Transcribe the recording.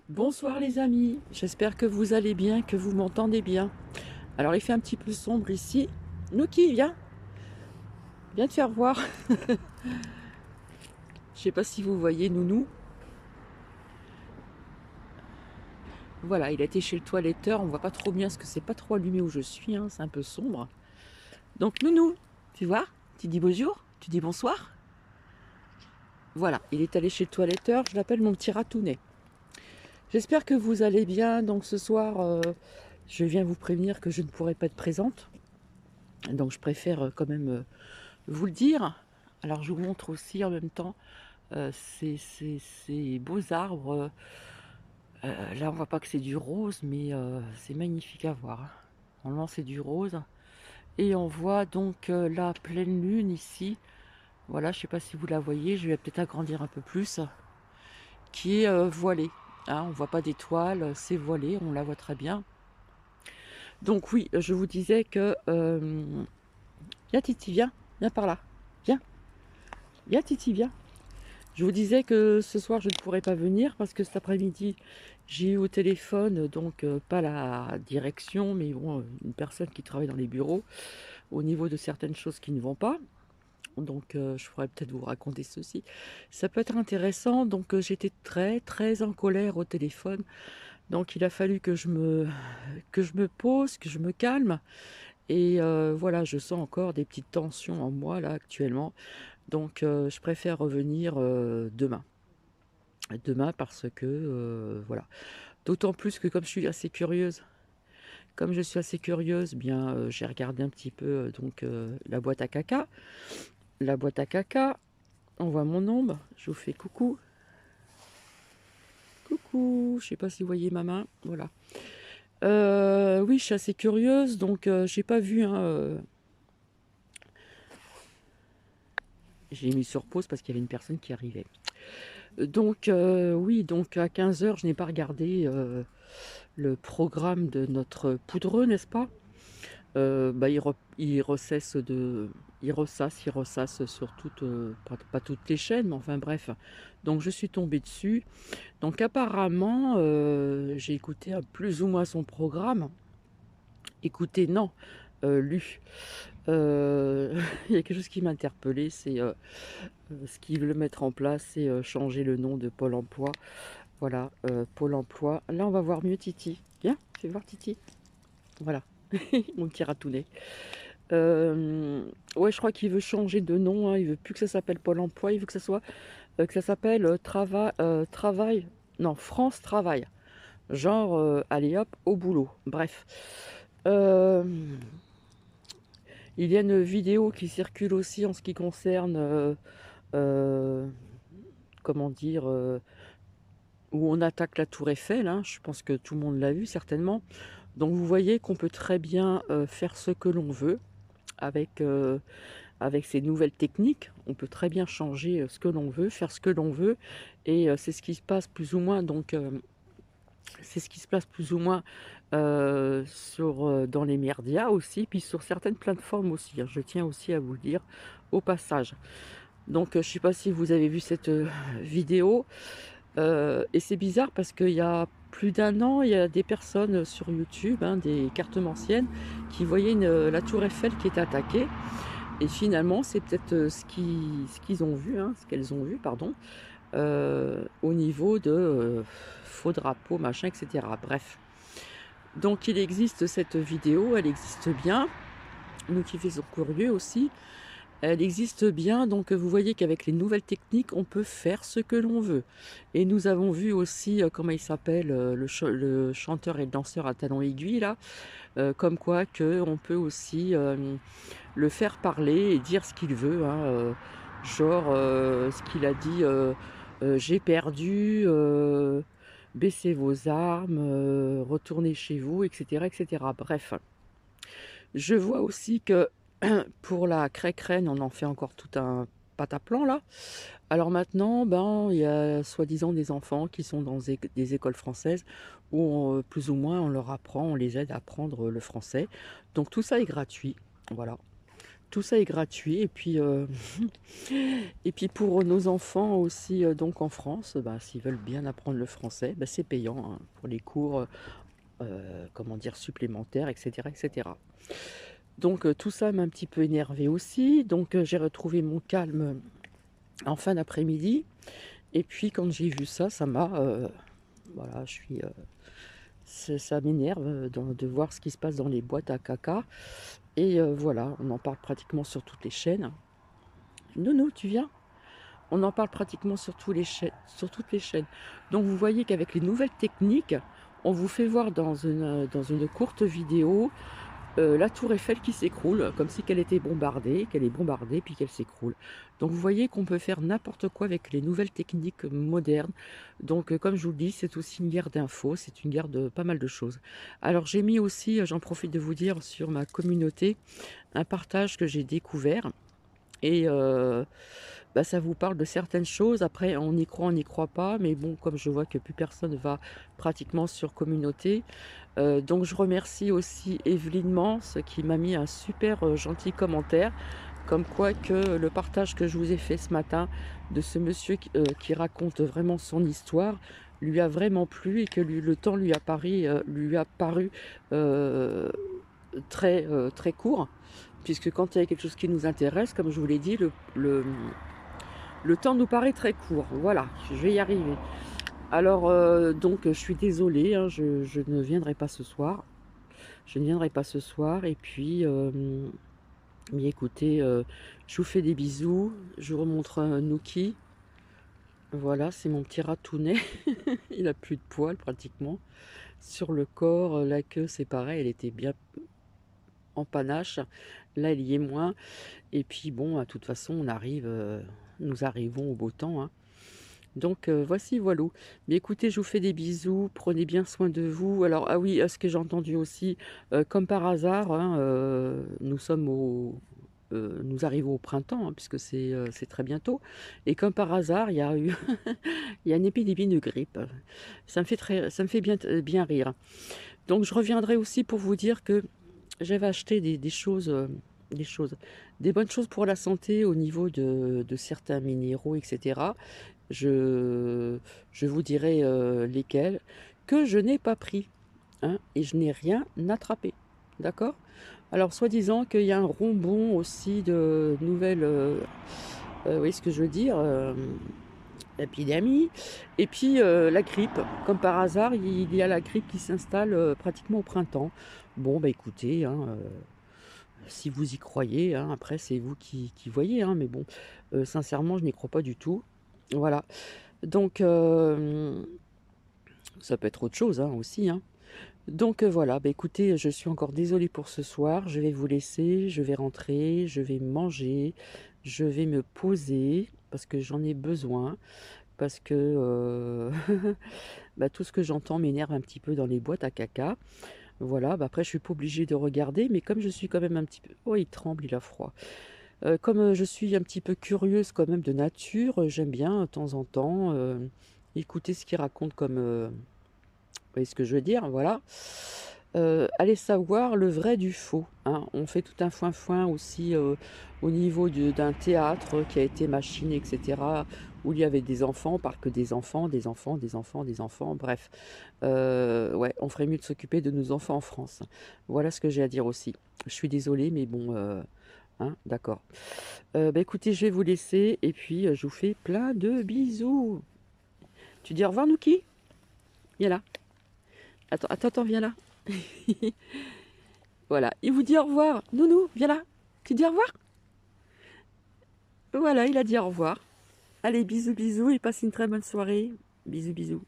Bonsoir les amis, j'espère que vous allez bien, que vous m'entendez bien. Alors il fait un petit peu sombre ici. Nouki, viens te faire voir. Je sais pas si vous voyez Nounou. Voilà, il a été chez le toiletteur, on voit pas trop bien parce que c'est pas trop allumé où je suis, hein, c'est un peu sombre. Donc Nounou, tu vois, tu dis bonjour, tu dis bonsoir. Voilà, il est allé chez le toiletteur, je l'appelle mon petit ratounet. J'espère que vous allez bien, donc ce soir, je viens vous prévenir que je ne pourrai pas être présente. Donc je préfère quand même vous le dire. Alors je vous montre aussi en même temps ces beaux arbres. Là on voit pas que c'est du rose, mais c'est magnifique à voir, hein. Normalement c'est du rose. Et on voit donc la pleine lune ici. Voilà, je sais pas si vous la voyez, je vais peut-être agrandir un peu plus. Qui est voilée, hein, on voit pas d'étoiles, c'est voilé, on la voit très bien. Donc oui, je vous disais que... Viens Titi, viens par là. Viens, viens Titi, viens. Je vous disais que ce soir je ne pourrais pas venir parce que cet après-midi j'ai eu au téléphone, donc pas la direction, mais bon, une personne qui travaille dans les bureaux au niveau de certaines choses qui ne vont pas. Donc je pourrais peut-être vous raconter ceci. Ça peut être intéressant. Donc j'étais très très en colère au téléphone. Donc il a fallu que je me pose, que je me calme. Et voilà, je sens encore des petites tensions en moi là actuellement. Donc je préfère revenir demain. Demain parce que voilà. D'autant plus que comme je suis assez curieuse, bien j'ai regardé un petit peu donc la boîte à caca. La boîte à caca, on voit mon ombre, je vous fais coucou. Coucou, je sais pas si vous voyez ma main, voilà. Oui, je suis assez curieuse, donc j'ai pas vu, hein, j'ai mis sur pause parce qu'il y avait une personne qui arrivait. Donc oui, donc à 15 heures, je n'ai pas regardé le programme de notre poudreux, n'est-ce pas? Bah, il ressasse sur toutes, pas toutes les chaînes, mais enfin bref. Donc je suis tombée dessus. Donc apparemment, j'ai écouté plus ou moins son programme. Écoutez, non, lu. Il y a quelque chose qui m'a interpellée, c'est ce qu'ils veulent mettre en place, c'est changer le nom de Pôle Emploi. Voilà, Pôle Emploi. Là, on va voir mieux Titi. Viens, fais voir Titi. Voilà, mon petit ratounet. Ouais, je crois qu'il veut changer de nom, hein. Il veut plus que ça s'appelle Pôle Emploi, il veut que ça soit que ça s'appelle Travail. Non, France Travail. Genre, allez hop, au boulot. Bref. Euh, il y a une vidéo qui circule aussi en ce qui concerne, euh, comment dire, où on attaque la Tour Eiffel, hein. Je pense que tout le monde l'a vu certainement. Donc vous voyez qu'on peut très bien faire ce que l'on veut avec, avec ces nouvelles techniques. On peut très bien changer ce que l'on veut, faire ce que l'on veut. Et c'est ce qui se passe plus ou moins. Donc c'est ce qui se passe plus ou moins dans les médias aussi, puis sur certaines plateformes aussi, hein. Je tiens aussi à vous le dire au passage. Donc je ne sais pas si vous avez vu cette vidéo. Et c'est bizarre parce qu'il y a plus d'un an, il y a des personnes sur YouTube, hein, des cartomanciennes, qui voyaient la tour Eiffel qui était attaquée. Et finalement, c'est peut-être ce qu'ils ont vu, hein, ce qu'elles ont vu, pardon, au niveau de faux drapeaux, machin, etc. Bref. Donc il existe cette vidéo, elle existe bien. Nous qui faisons curieux aussi. Elle existe bien, donc vous voyez qu'avec les nouvelles techniques, on peut faire ce que l'on veut. Et nous avons vu aussi, comment il s'appelle, le chanteur et le danseur à talons aiguilles, là, comme quoi que on peut aussi le faire parler et dire ce qu'il veut, hein, genre ce qu'il a dit, j'ai perdu, baissez vos armes, retournez chez vous, etc., etc. Bref, je vois aussi que pour la crèque-reine, on en fait encore tout un pataplan là. Alors maintenant, ben, il y a soi-disant des enfants qui sont dans des écoles françaises où plus ou moins on leur apprend, on les aide à apprendre le français. Donc tout ça est gratuit, voilà. tout ça est gratuit. Et puis, et puis pour nos enfants aussi, donc en France, bah, s'ils veulent bien apprendre le français, bah, c'est payant hein, pour les cours, comment dire, supplémentaires, etc. etc. Donc tout ça m'a un petit peu énervé aussi. Donc j'ai retrouvé mon calme en fin d'après-midi. Et puis quand j'ai vu ça, ça m'a... voilà, ça m'énerve de voir ce qui se passe dans les boîtes à caca. Et voilà, on en parle pratiquement sur toutes les chaînes. Nounou, tu viens? On en parle pratiquement sur toutes les chaînes. Donc vous voyez qu'avec les nouvelles techniques, on vous fait voir dans une courte vidéo la tour Eiffel qui s'écroule, comme si qu'elle était bombardée, qu'elle est bombardée puis qu'elle s'écroule. Donc vous voyez qu'on peut faire n'importe quoi avec les nouvelles techniques modernes. Donc comme je vous le dis, c'est aussi une guerre d'infos, c'est une guerre de pas mal de choses. Alors j'ai mis aussi, j'en profite de vous dire, sur ma communauté, un partage que j'ai découvert. Et bah, ça vous parle de certaines choses. Après, on y croit, on n'y croit pas. Mais bon, comme je vois que plus personne va pratiquement sur communauté. Donc je remercie aussi Evelyne Mans qui m'a mis un super gentil commentaire. Comme quoi que le partage que je vous ai fait ce matin de ce monsieur qui raconte vraiment son histoire lui a vraiment plu et que le temps lui a paru très court. Puisque quand il y a quelque chose qui nous intéresse, comme je vous l'ai dit, le temps nous paraît très court. Voilà, je vais y arriver. Alors, donc, je suis désolée, hein, je ne viendrai pas ce soir. Je ne viendrai pas ce soir. Et puis, mais écoutez, je vous fais des bisous. Je vous remontre un Nookie. Voilà, c'est mon petit ratounet. Il a plus de poils pratiquement. Sur le corps, la queue, c'est pareil, elle était bien en panache. Là, il y est moins. Et puis, bon, de toute façon, nous arrivons au beau temps, hein. Donc voici, voilà. Mais écoutez, je vous fais des bisous, prenez bien soin de vous. Alors, ah oui, ce que j'ai entendu aussi, comme par hasard, hein, nous arrivons au printemps, hein, puisque c'est très bientôt. Et comme par hasard, il y a eu il y a une épidémie de grippe. Ça me fait bien rire. Donc je reviendrai aussi pour vous dire que j'avais acheté des choses, des bonnes choses pour la santé au niveau de certains minéraux, etc. Je vous dirai lesquels, que je n'ai pas pris, hein, et je n'ai rien attrapé. D'accord? Alors, soi-disant qu'il y a un ronbon aussi de nouvelles, vous voyez ce que je veux dire, épidémie. Et puis la grippe, comme par hasard, il y a la grippe qui s'installe pratiquement au printemps. Bon, bah écoutez, hein, si vous y croyez, hein, après c'est vous qui voyez, hein, mais bon, sincèrement, je n'y crois pas du tout. Voilà. Donc, ça peut être autre chose hein, aussi, hein. Donc voilà, bah écoutez, je suis encore désolée pour ce soir. Je vais vous laisser, je vais rentrer, je vais manger, je vais me poser parce que j'en ai besoin. Parce que bah, tout ce que j'entends m'énerve un petit peu dans les boîtes à caca. Voilà, bah après je suis pas obligée de regarder, mais comme je suis quand même un petit peu... Oh, il tremble, il a froid. Comme je suis un petit peu curieuse quand même de nature, j'aime bien de temps en temps écouter ce qu'il raconte comme... vous voyez ce que je veux dire, voilà. Allez savoir le vrai du faux, hein. On fait tout un foin-foin aussi au niveau d'un théâtre qui a été machiné, etc., où il y avait des enfants, on parle que des enfants, des enfants, des enfants, des enfants, bref. Ouais, on ferait mieux de s'occuper de nos enfants en France. Voilà ce que j'ai à dire aussi. Je suis désolée, mais bon, hein, d'accord. Bah écoutez, je vais vous laisser, et puis je vous fais plein de bisous. Tu dis au revoir, Nouki? Viens là. Attends, viens là. Voilà, il vous dit au revoir. Nounou, viens là. Tu dis au revoir? Voilà, il a dit au revoir. Allez, bisous, bisous, et passe une très bonne soirée. Bisous, bisous.